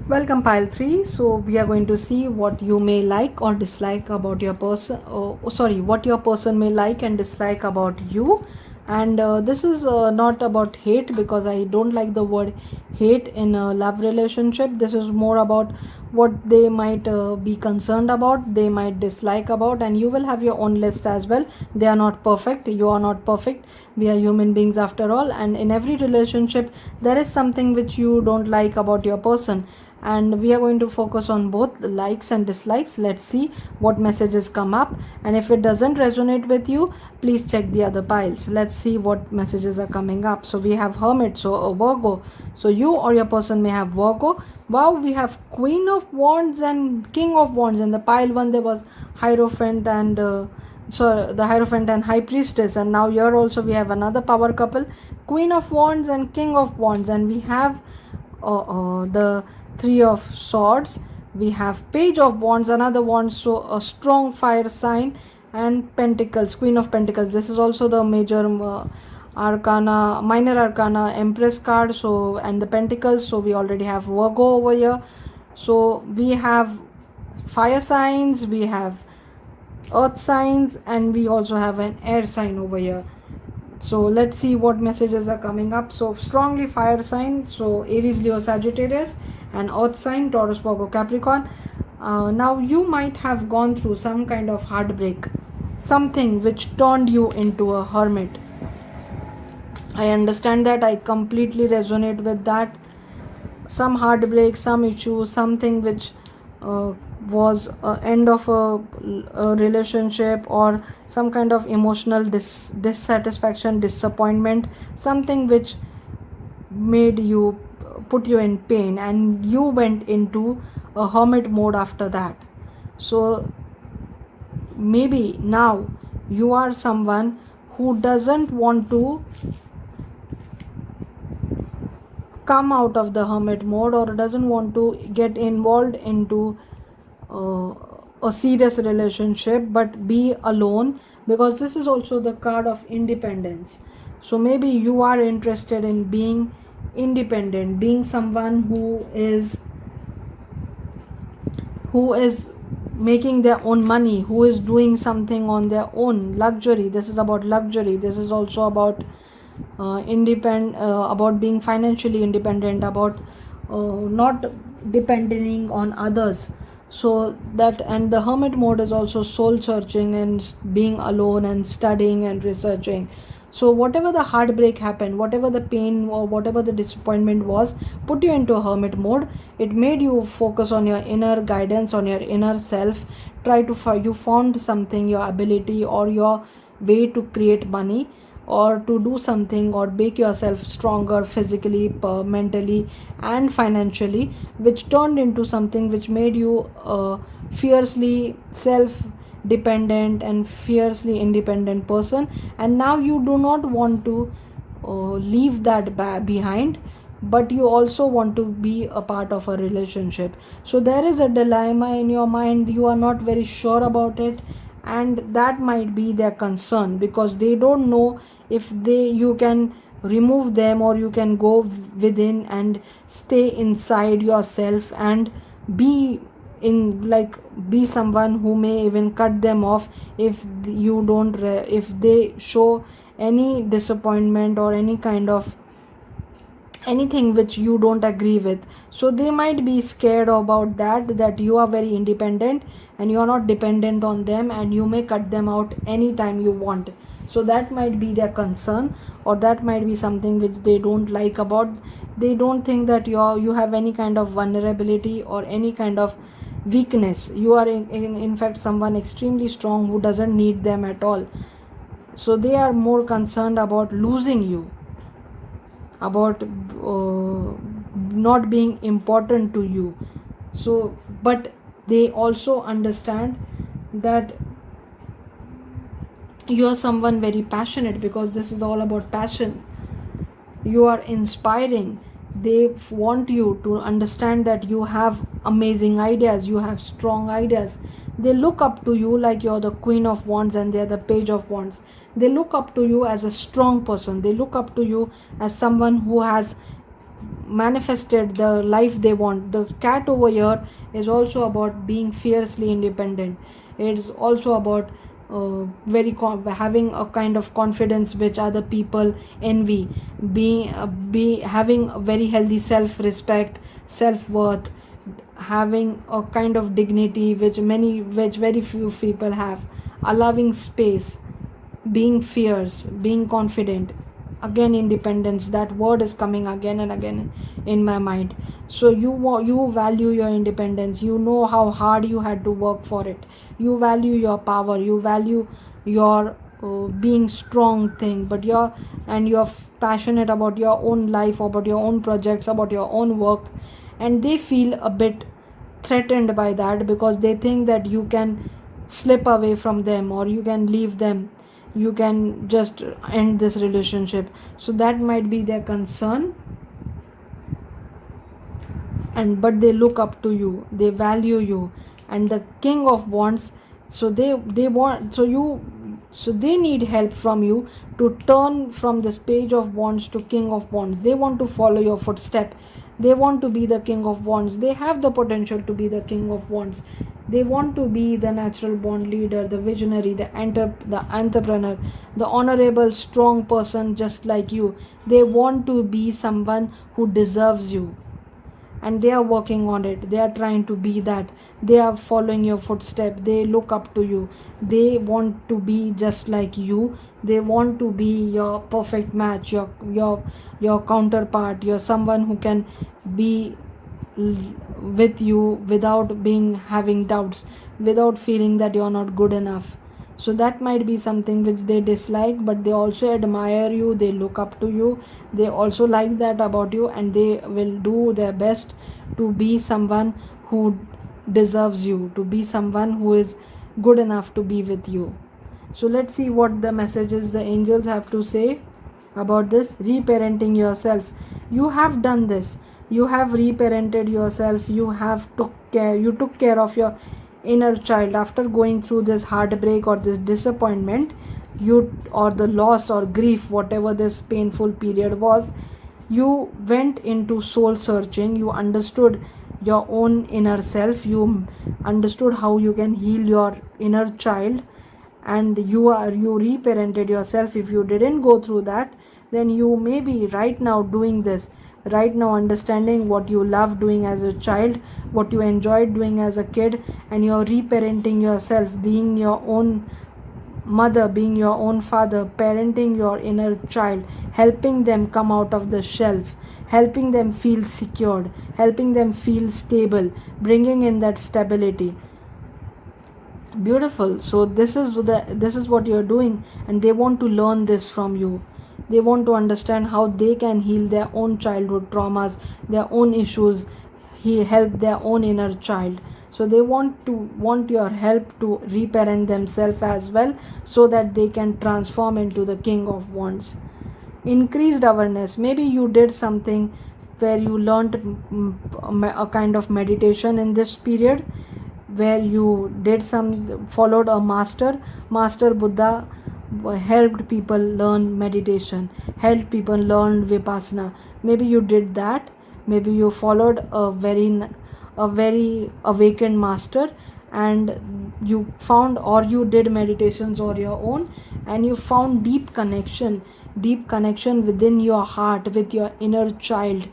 Welcome pile 3. So we are going to see what you may like or dislike about your person, what your person may like and dislike about you. And this is not about hate, because I don't like the word hate in a love relationship. This is more about what they might be concerned about, they might dislike about, and you will have your own list as well. They are not perfect, you are not perfect, we are human beings after all. And in every relationship there is something which you don't like about your person, and we are going to focus on both the likes and dislikes. Let's see what messages come up, and if it doesn't resonate with you, please check the other piles. Let's see what messages are coming up. So we have Hermit, so a Virgo. So you or your person may have Virgo. Wow, we have Queen of Wands and King of Wands. In the pile 1 there was Hierophant and the Hierophant and High Priestess, and now here also we have another power couple, Queen of Wands and King of Wands. And we have the Three of Swords, we have Page of Wands, another wand, so a strong fire sign, and Pentacles, Queen of Pentacles. This is also the major arcana, minor arcana Empress card. So and the Pentacles, so we already have Virgo over here. So we have fire signs, we have earth signs, and we also have an air sign over here. So let's see what messages are coming up. So strongly fire sign, so Aries, Leo, Sagittarius, and earth sign, Taurus, Virgo, Capricorn. Now you might have gone through some kind of heartbreak, something which turned you into a hermit. I understand that. I completely resonate with that. Some heartbreak, some issue, something which was end of a relationship, or some kind of emotional dissatisfaction, disappointment, something which made you, put you in pain, and you went into a hermit mode after that. So maybe now you are someone who doesn't want to come out of the hermit mode, or doesn't want to get involved into uh, a serious relationship, but be alone, because this is also the card of independence. So maybe you are interested in being independent, being someone who is making their own money, who is doing something on their own. Luxury, this is about luxury. This is also about about being financially independent, about not depending on others. So that, and the hermit mode is also soul searching and being alone and studying and researching. So whatever the heartbreak happened, whatever the pain or whatever the disappointment was, put you into a hermit mode. It made you focus on your inner guidance, on your inner self. Try to you found something, your ability or your way to create money, or to do something, or make yourself stronger physically, mentally and financially, which turned into something which made you fiercely self dependent and fiercely independent person. And now you do not want to leave that behind, but you also want to be a part of a relationship. So there is a dilemma in your mind, you are not very sure about it, and that might be their concern, because they don't know if you can remove them, or you can go within and stay inside yourself and be in, like, be someone who may even cut them off if you don't if they show any disappointment or any kind of anything which you don't agree with. So they might be scared about that you are very independent and you are not dependent on them, and you may cut them out anytime you want. So that might be their concern, or that might be something which they don't like about. They don't think that you have any kind of vulnerability or any kind of weakness. You are in fact someone extremely strong who doesn't need them at all. So they are more concerned about losing you, about not being important to you. So but they also understand that you are someone very passionate, because this is all about passion. You are inspiring. They want you to understand that you have amazing ideas, you have strong ideas. They look up to you like you're the queen of wands and they're the page of wands. They look up to you as a strong person. They look up to you as someone who has manifested the life they want. The cat over here is also about being fiercely independent. It's also about having a kind of confidence which other people envy, be having a very healthy self respect, self worth, having a kind of dignity which very few people have, allowing space, being fierce, being confident. Again, independence, that word is coming again and again in my mind. So you value your independence. You know how hard you had to work for it. You value your power, you value your being strong thing, but you're passionate about your own life, about your own projects, about your own work. And they feel a bit threatened by that, because they think that you can slip away from them, or you can leave them, you can just end this relationship. So that might be their concern. And but they look up to you, they value you. And the king of wands, so they want, so they need help from you to turn from this page of wands to king of wands. They want to follow your footstep. They want to be the king of wands. They have the potential to be the king of wands. They want to be the natural born leader, the visionary, the entrepreneur, the honorable, strong person just like you. They want to be someone who deserves you, and they are working on it. They are trying to be that. They are following your footstep. They look up to you. They want to be just like you. They want to be your perfect match, your counterpart, your someone who can be with you without being having doubts, without feeling that you're not good enough. So that might be something which they dislike, but they also admire you, they look up to you, they also like that about you, and they will do their best to be someone who deserves you, to be someone who is good enough to be with you. So let's see what the messages the angels have to say about this reparenting yourself. You have done this. You have reparented yourself. You took care of your inner child after going through this heartbreak or this disappointment, you or the loss or grief, whatever this painful period was. You went into soul searching. You understood your own inner self. You understood how you can heal your inner child, and you reparented yourself. If you didn't go through that, then you may be right now doing this, right now understanding what you love doing as a child, what you enjoyed doing as a kid, and you're reparenting yourself, being your own mother, being your own father, parenting your inner child, helping them come out of the shelf, helping them feel secured, helping them feel stable, bringing in that stability. Beautiful. So this is what you're doing, and they want to learn this from you. They want to understand how they can heal their own childhood traumas, their own issues, help their own inner child. So they want your help to reparent themselves as well, so that they can transform into the king of wands. Increased awareness. Maybe you did something where you learned a kind of meditation in this period, where you did followed a master Buddha helped people learn meditation, helped people learn vipassana. Maybe you did that. Maybe you followed a very awakened master, and you found, or you did meditations on your own, and you found deep connection within your heart, with your inner child,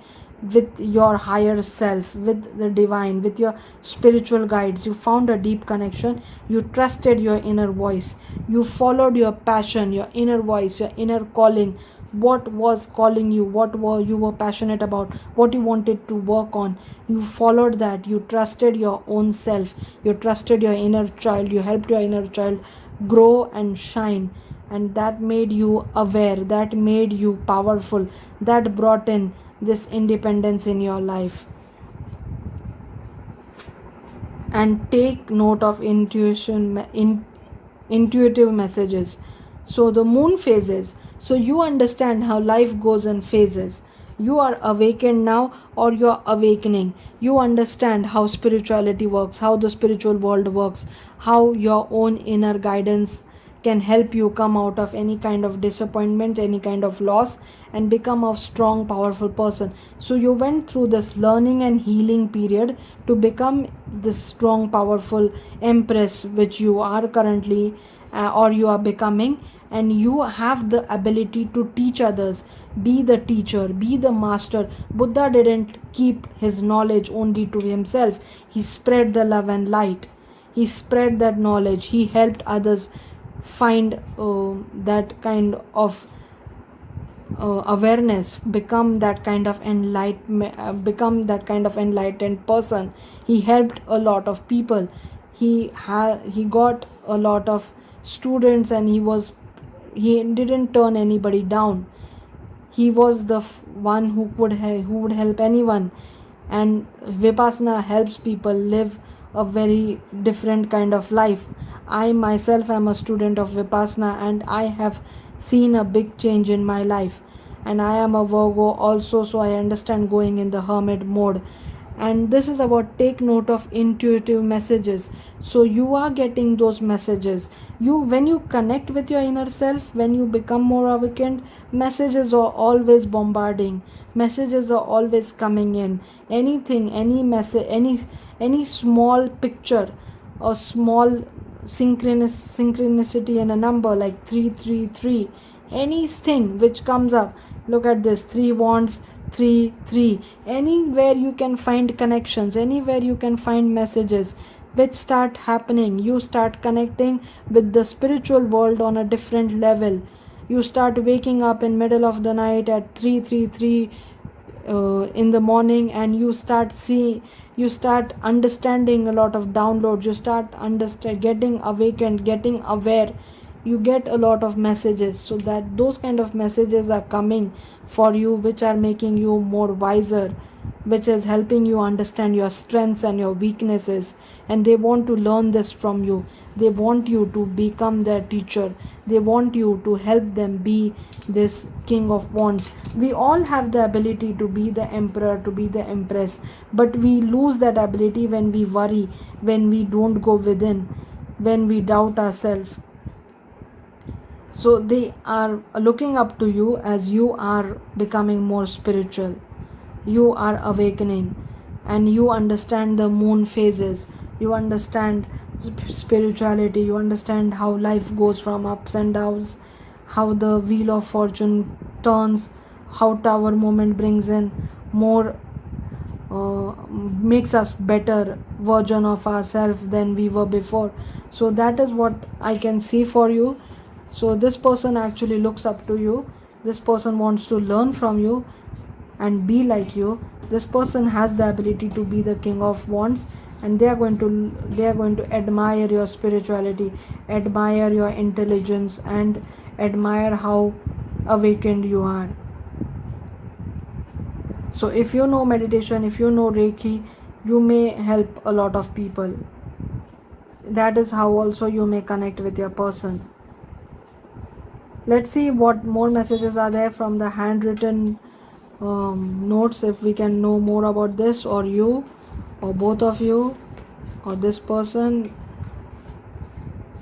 with your higher self, with the divine, with your spiritual guides. You found a deep connection. You trusted your inner voice. You followed your passion, your inner voice, your inner calling. What was calling you, you were passionate about, what you wanted to work on. You followed that. You trusted your own self. You trusted your inner child. You helped your inner child grow and shine, and that made you aware, that made you powerful, that brought in this independence in your life. And take note of intuitive messages. So the moon phases, so you understand how life goes in phases. You are awakened now, or you're awakening. You understand how spirituality works, how the spiritual world works, how your own inner guidance can help you come out of any kind of disappointment, any kind of loss, and become a strong, powerful person. So you went through this learning and healing period to become this strong, powerful empress, which you are currently, or you are becoming. And you have the ability to teach others. Be the teacher, be the master. Buddha didn't keep his knowledge only to himself. He spread the love and light. He spread that knowledge. He helped others find that kind of awareness, become that kind of enlightened person. He helped a lot of people. He got a lot of students, and he didn't turn anybody down. He was the one who would help anyone. And vipassana helps people live a very different kind of life. I myself am a student of vipassana, and I have seen a big change in my life. And I am a Virgo also, so I understand going in the hermit mode. And this is about take note of intuitive messages. So you are getting those messages. When you connect with your inner self, when you become more awakened, messages are always bombarding. Messages are always coming in. Anything, any message, any small picture a small synchronicity in a number like 333, anything which comes up. Look at this, 3 wands, 3 3. Anywhere you can find connections, anywhere you can find messages which start happening, you start connecting with the spiritual world on a different level. You start waking up in middle of the night at 333 in the morning, and you start understanding a lot of downloads. You start getting awakened, getting aware. You get a lot of messages, so that those kind of messages are coming for you, which are making you more wiser, which is helping you understand your strengths and your weaknesses. And they want to learn this from you. They want you to become their teacher. They want you to help them be this king of wands. We all have the ability to be the emperor, to be the empress, but we lose that ability when we worry, when we don't go within, when we doubt ourselves. So they are looking up to you as you are becoming more spiritual. You are awakening, and you understand the moon phases. You understand spirituality. You understand how life goes from ups and downs, how the wheel of fortune turns, how tower moment brings in more, makes us better version of ourselves than we were before. So that is what I can see for you. So this person actually looks up to you. This person wants to learn from you and be like you. This person has the ability to be the king of wands, and they are going to admire your spirituality, admire your intelligence, and admire how awakened you are. So if you know meditation, if you know Reiki, you may help a lot of people. That is how also you may connect with your person. Let's see what more messages are there from the handwritten notes, if we can know more about this, or you, or both of you, or this person.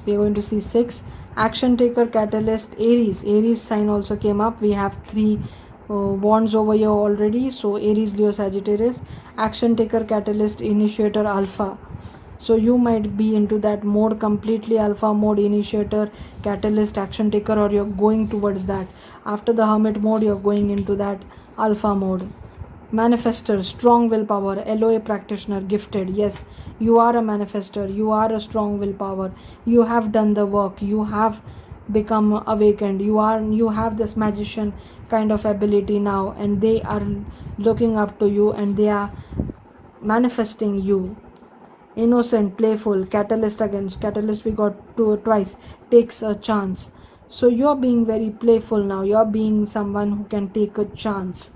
We are going to see 6. Action taker, catalyst, Aries sign also came up. We have 3 wands over here already. So Aries, Leo, Sagittarius. Action taker, catalyst, initiator, alpha. So you might be into that mode, completely alpha mode, initiator, catalyst, action taker, or you're going towards that. After the hermit mode, you're going into that alpha mode. Manifester, strong willpower, LOA practitioner, gifted. Yes, you are a manifester. You are a strong willpower. You have done the work. You have become awakened. You have this magician kind of ability now, and they are looking up to you, and they are manifesting you. Innocent, playful, catalyst, against catalyst we got twice, takes a chance. So you're being very playful now. You're being someone who can take a chance.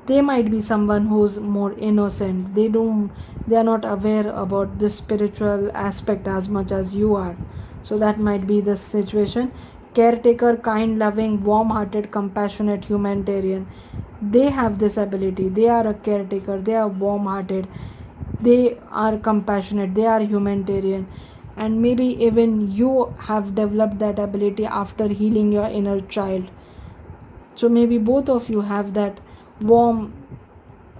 They might be someone who's more innocent. They are not aware about the spiritual aspect as much as you are. So that might be the situation. Caretaker, kind, loving, warm-hearted, compassionate, humanitarian. They have this ability. They are a caretaker. They are warm-hearted. They are compassionate. They are humanitarian. And maybe even you have developed that ability after healing your inner child. So maybe both of you have that warm,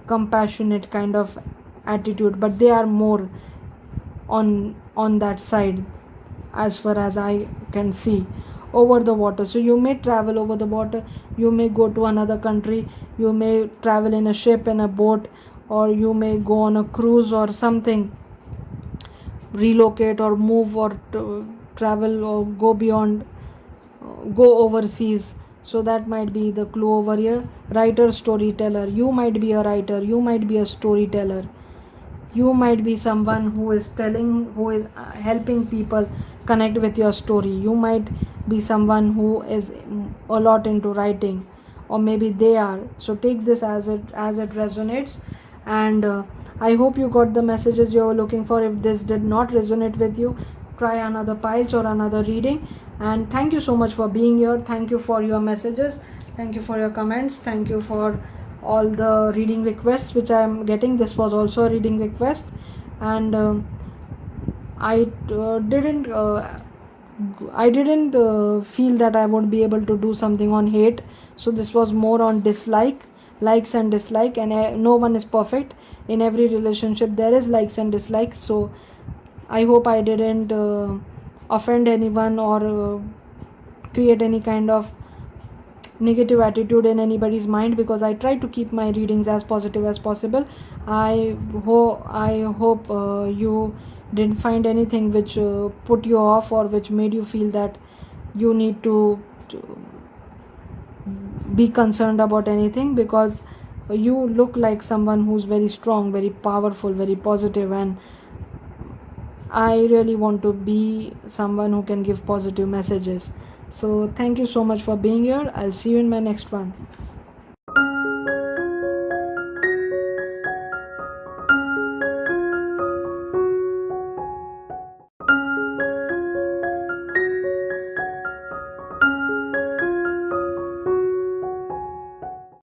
compassionate kind of attitude, but they are more on that side as far as I can see. Over the water, so you may travel over the water, you may go to another country, you may travel in a ship, in a boat, or you may go on a cruise or something, relocate or move, or travel, or go beyond, go overseas. So that might be the clue over here. Writer, storyteller. You might be a writer. You might be a storyteller. You might be someone who is helping people connect with your story. You might be someone who is a lot into writing, or maybe they are. So take this as it resonates, and I hope you got the messages you were looking for. If this did not resonate with you, try another piles or another reading. And thank you so much for being here. Thank you for your messages. Thank you for your comments. Thank you for all the reading requests which I am getting. This was also a reading request, and I didn't feel that I would be able to do something on hate. So this was more on likes and dislike, and no one is perfect. In every relationship there is likes and dislikes. So I hope I didn't offend anyone or create any kind of negative attitude in anybody's mind, because I try to keep my readings as positive as possible. I hope you didn't find anything which put you off or which made you feel that you need to be concerned about anything, because you look like someone who's very strong, very powerful, very positive, and I really want to be someone who can give positive messages. So thank you so much for being here. I'll see you in my next one.